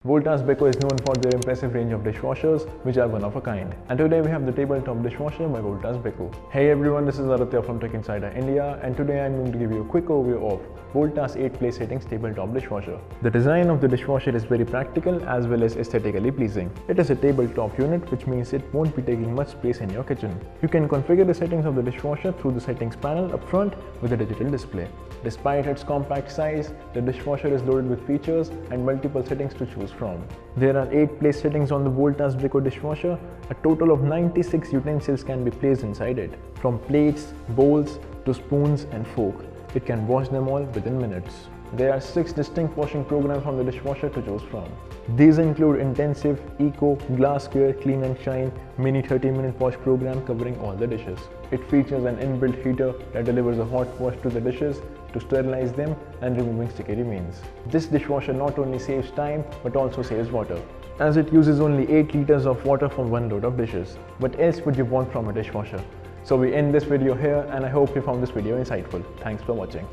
Voltas Beko is known for their impressive range of dishwashers, which are one of a kind. And today we have the tabletop dishwasher by Voltas Beko. Hey everyone, this is Aditya from Tech Insider India, and today I'm going to give you a quick overview of Voltas 8-place settings tabletop dishwasher. The design of the dishwasher is very practical as well as aesthetically pleasing. It is a tabletop unit, which means it won't be taking much space in your kitchen. You can configure the settings of the dishwasher through the settings panel up front with a digital display. Despite its compact size, the dishwasher is loaded with features and multiple settings to choose from. There are 8-place settings on the Voltas Beko dishwasher. A total of 96 utensils can be placed inside it, from plates, bowls to spoons and fork. It can wash them all within minutes. There are 6 distinct washing programs on the dishwasher to choose from. These include Intensive, Eco, Glass Clear, Clean and Shine, Mini 30-minute wash program covering all the dishes. It features an inbuilt heater that delivers a hot wash to the dishes to sterilize them and removing sticky remains. This dishwasher not only saves time but also saves water, as it uses only 8 liters of water for one load of dishes. What else would you want from a dishwasher? So we end this video here, and I hope you found this video insightful. Thanks for watching.